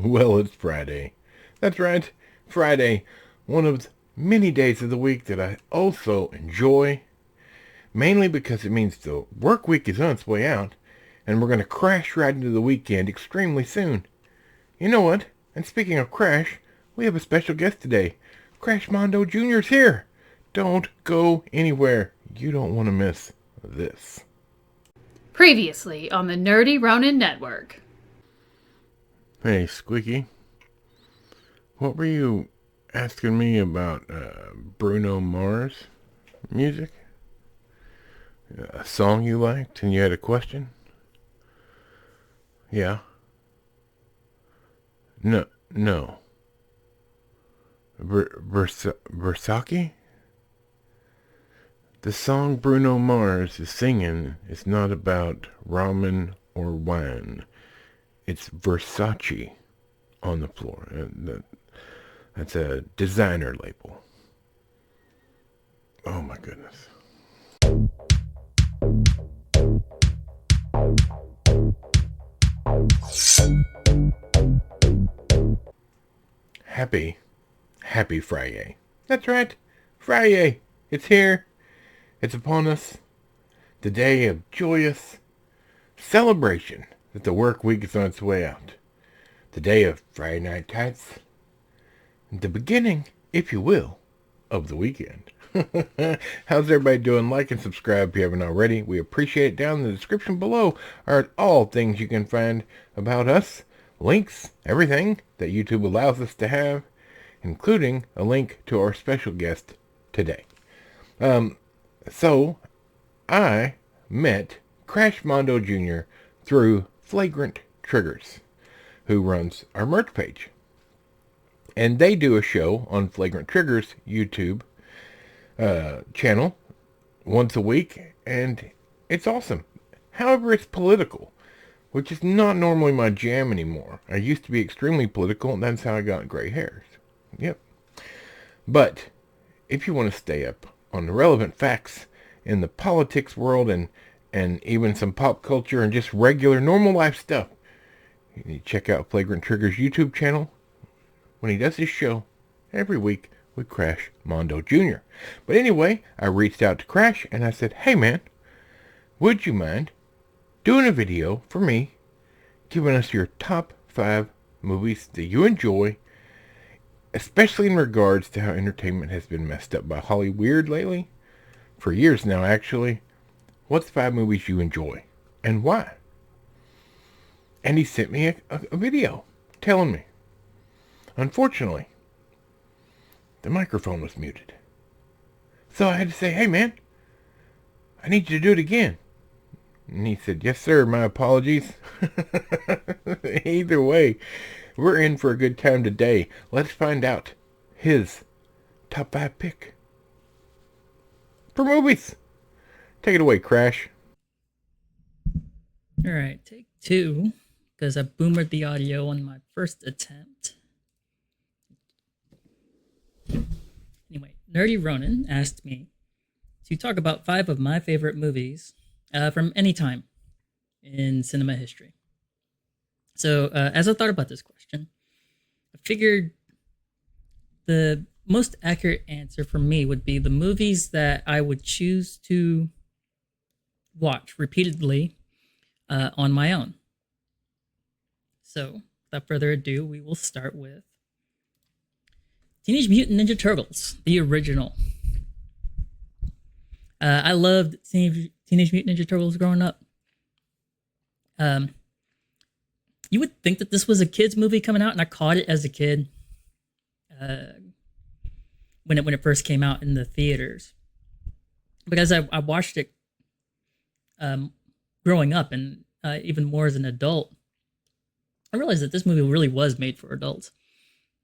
Well, it's Friday. That's right, Friday, one of the many days of the week that I also enjoy, mainly because it means the work week is on its way out, and we're going to crash right into the weekend extremely soon. You know what? And speaking of Crash, we have a special guest today. Crash Mondo Jr.'s here. Don't go anywhere. You don't want to miss this. Previously on the Nerdy Ronin Network. Hey, Squeaky. What were you asking me about Bruno Mars music? A song you liked and you had a question? Yeah. No. Versace? The song Bruno Mars is singing is not about ramen or wine. It's Versace on the floor. That's a designer label. Oh my goodness. Happy Fri-Yay. That's right, Fri-Yay. It's here. It's upon us. The day of joyous celebration that the work week is on its way out. The day of Friday Night Tights. The beginning, if you will, of the weekend. How's everybody doing? Like and subscribe if you haven't already. We appreciate it. Down in the description below are all things you can find about us. Links, everything that YouTube allows us to have, including a link to our special guest today. So, I met Crash Mondo Jr. through Flagrant Triggers, who runs our merch page. And they do a show on Flagrant Triggers YouTube channel once a week, and it's awesome. However, it's political, which is not normally my jam anymore. I used to be extremely political, and that's how I got gray hairs. Yep. But if you want to stay up on the relevant facts in the politics world and even some pop culture and just regular normal life stuff, you need to check out Flagrant Triggers YouTube channel when he does his show every week with Crash Mondo Jr. But anyway, I reached out to Crash and I said, hey man, would you mind doing a video for me, giving us your top 5 movies that you enjoy, especially in regards to how entertainment has been messed up by Hollyweird lately? For years now, actually. What's 5 movies you enjoy, and why? And he sent me a video telling me. Unfortunately, the microphone was muted. So I had to say, hey man, I need you to do it again. And he said, yes sir, my apologies. Either way, we're in for a good time today. Let's find out his top 5 pick for movies. Take it away, Crash. Alright, take 2, because I boomered the audio on my first attempt. Anyway, Nerdy Ronin asked me to talk about 5 of my favorite movies from any time in cinema history. So, as I thought about this question, I figured the most accurate answer for me would be the movies that I would choose to watch repeatedly on my own. So, without further ado, we will start with Teenage Mutant Ninja Turtles, the original. I loved Teenage Mutant Ninja Turtles growing up. You would think that this was a kid's movie coming out, and I caught it as a kid when it first came out in the theaters, because I watched it growing up, and even more as an adult. I realized that this movie really was made for adults.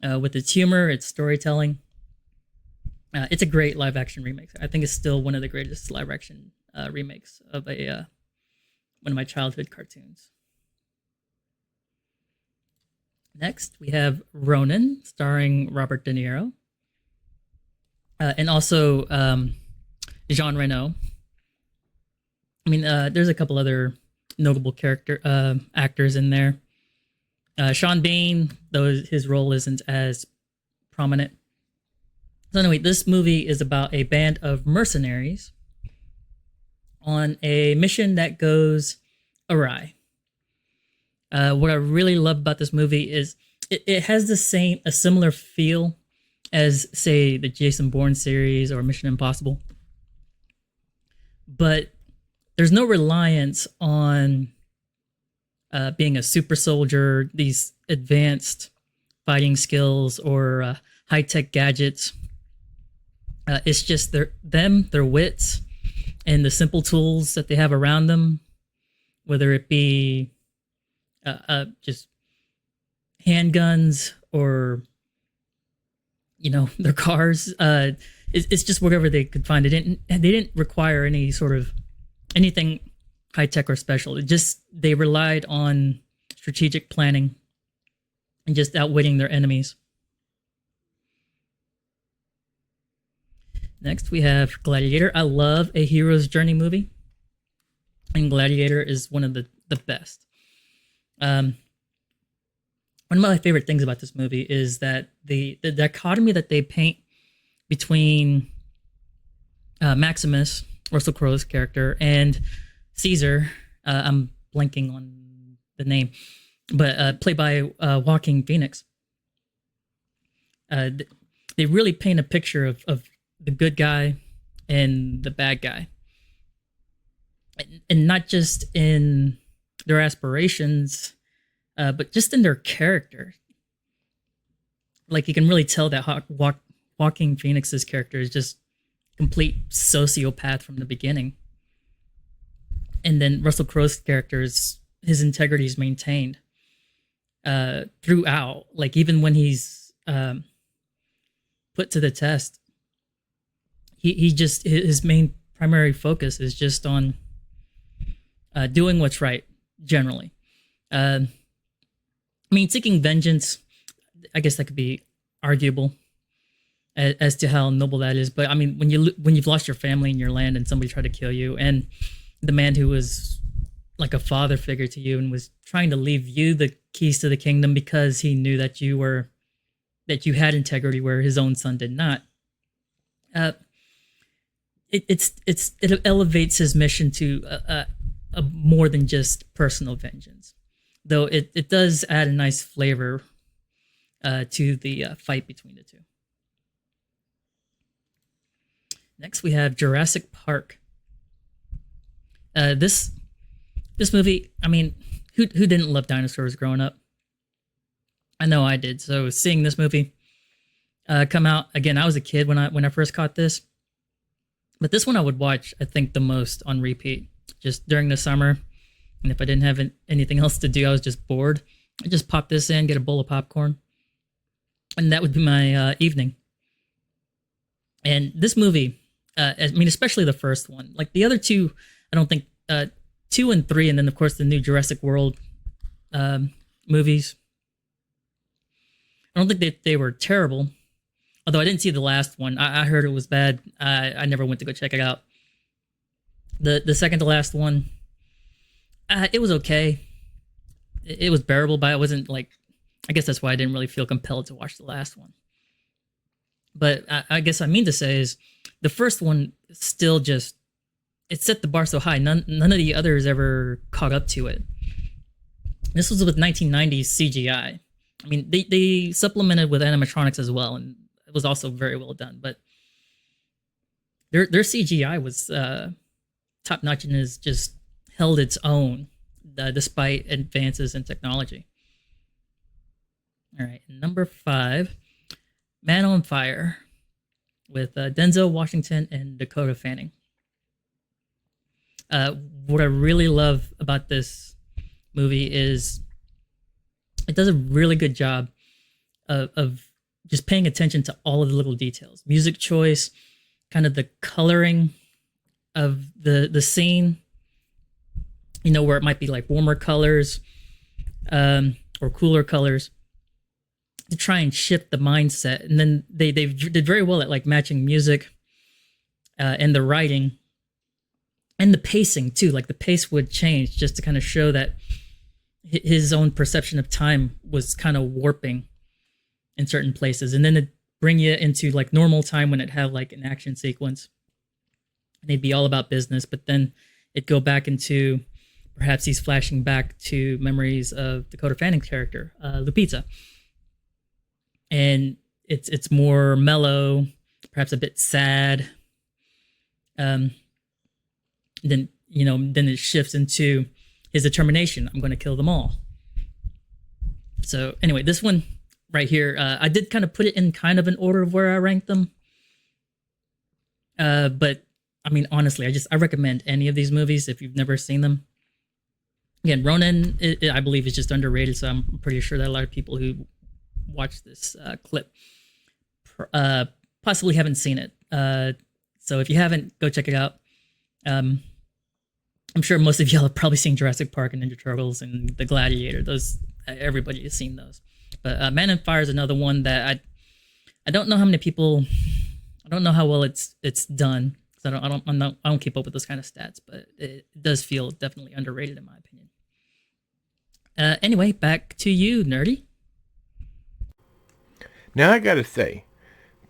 With its humor, its storytelling. It's a great live-action remake. I think it's still one of the greatest live-action remakes of one of my childhood cartoons. Next, we have Ronin, starring Robert De Niro. And also Jean Reno. I mean, there's a couple other notable actors in there. Sean Bean, though his role isn't as prominent. So anyway, this movie is about a band of mercenaries on a mission that goes awry. What I really love about this movie is it has a similar feel as, say, the Jason Bourne series or Mission Impossible, but there's no reliance on being a super soldier, these advanced fighting skills, or high-tech gadgets. It's just their wits, and the simple tools that they have around them, whether it be just handguns or their cars. It's just whatever they could find. They didn't require any sort of anything high tech or special. They relied on strategic planning and just outwitting their enemies. Next, we have Gladiator. I love a hero's journey movie, and Gladiator is one of the best. One of my favorite things about this movie is that the dichotomy that they paint between Maximus, Russell Crowe's character, and Caesar. I'm blanking on the name, but played by Joaquin Phoenix. They really paint a picture of the good guy and the bad guy, and not just in their aspirations, but just in their character. Like, you can really tell that Joaquin Phoenix's character is just complete sociopath from the beginning. And then Russell Crowe's character his integrity is maintained throughout. Like, even when he's put to the test, his main primary focus is just on doing what's right, generally. I mean, seeking vengeance, I guess that could be arguable as to how noble that is. But I mean, when you've lost your family and your land, and somebody tried to kill you, and the man who was like a father figure to you and was trying to leave you the keys to the kingdom because he knew that you had integrity where his own son did not. It elevates his mission to a more than just personal vengeance, though it does add a nice flavor to the fight between the two. Next, we have Jurassic Park. This movie, I mean, who didn't love dinosaurs growing up? I know I did. So seeing this movie come out again, I was a kid when I first caught this, but this one I would watch, I think, the most on repeat, just during the summer. And if I didn't have anything else to do, I was just bored, I just pop this in, get a bowl of popcorn, and that would be my evening. And this movie, I mean, especially the first one, like the other two, I don't think 2 and 3, and then of course the new Jurassic World movies, I don't think they were terrible. Although I didn't see the last one. I heard it was bad. I never went to go check it out. The second to last one, it was okay. It was bearable, but it wasn't like, I guess that's why I didn't really feel compelled to watch the last one. But I guess I mean to say is the first one still just, it set the bar so high. None of the others ever caught up to it. This was with 1990s CGI. I mean, they supplemented with animatronics as well, and it was also very well done. But their CGI was top notch and has just held its own despite advances in technology. All right, number 5, Man on Fire, with Denzel Washington and Dakota Fanning. What I really love about this movie is it does a really good job of just paying attention to all of the little details. Music choice, kind of the coloring of the scene, where it might be like warmer colors or cooler colors, to try and shift the mindset. And then they did very well at like matching music and the writing and the pacing too. Like the pace would change just to kind of show that his own perception of time was kind of warping in certain places, and then it bring you into like normal time when it had like an action sequence, and it'd be all about business, but then it'd go back into perhaps he's flashing back to memories of Dakota Fanning's character, Lupita, and it's more mellow, perhaps a bit sad. Then then it shifts into his determination. I'm going to kill them all. So anyway, this one right here, I did kind of put it in kind of an order of where I ranked them. But I mean, honestly, I recommend any of these movies if you've never seen them. Again, Ronin, I believe, is just underrated, so I'm pretty sure that a lot of people who watch this clip possibly haven't seen it. So if you haven't, go check it out. I'm sure most of y'all have probably seen Jurassic Park and Ninja Turtles and The Gladiator. Those everybody has seen those. But Man on Fire is another one that I don't know how many people. I don't know how well it's done. So I don't keep up with those kind of stats, but it does feel definitely underrated in my opinion. Anyway, back to you, Nerdy. Now I gotta say,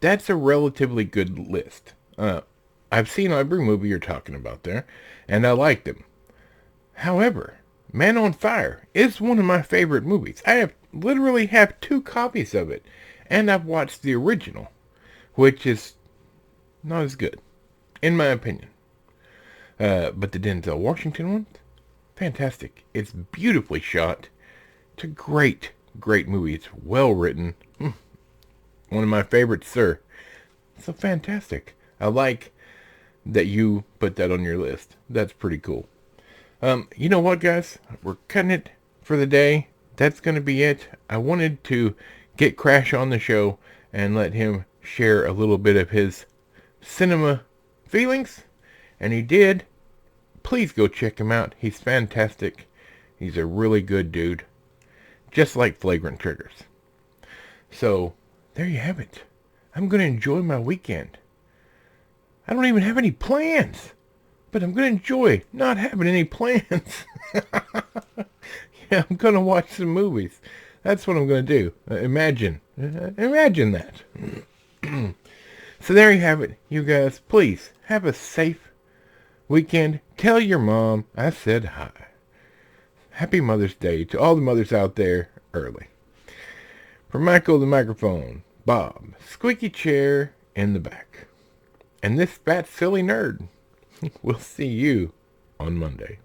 that's a relatively good list. I've seen every movie you're talking about there, and I liked them. However, Man on Fire is one of my favorite movies. I literally have 2 copies of it, and I've watched the original, which is not as good, in my opinion. But the Denzel Washington one, fantastic. It's beautifully shot. It's a great movie. It's well written. One of my favorites, sir. So fantastic. I like that you put that on your list. That's pretty cool. You know what, guys? We're cutting it for the day. That's going to be it. I wanted to get Crash on the show and let him share a little bit of his cinema feelings. And he did. Please go check him out. He's fantastic. He's a really good dude. Just like Flagrant Triggers. So, there you have it. I'm going to enjoy my weekend. I don't even have any plans. But I'm going to enjoy not having any plans. Yeah, I'm going to watch some movies. That's what I'm going to do. Imagine that. So there you have it. You guys, please have a safe weekend. Tell your mom I said hi. Happy Mother's Day to all the mothers out there early. For Michael the microphone, Bob, squeaky chair in the back. And this fat silly nerd. We'll see you on Monday.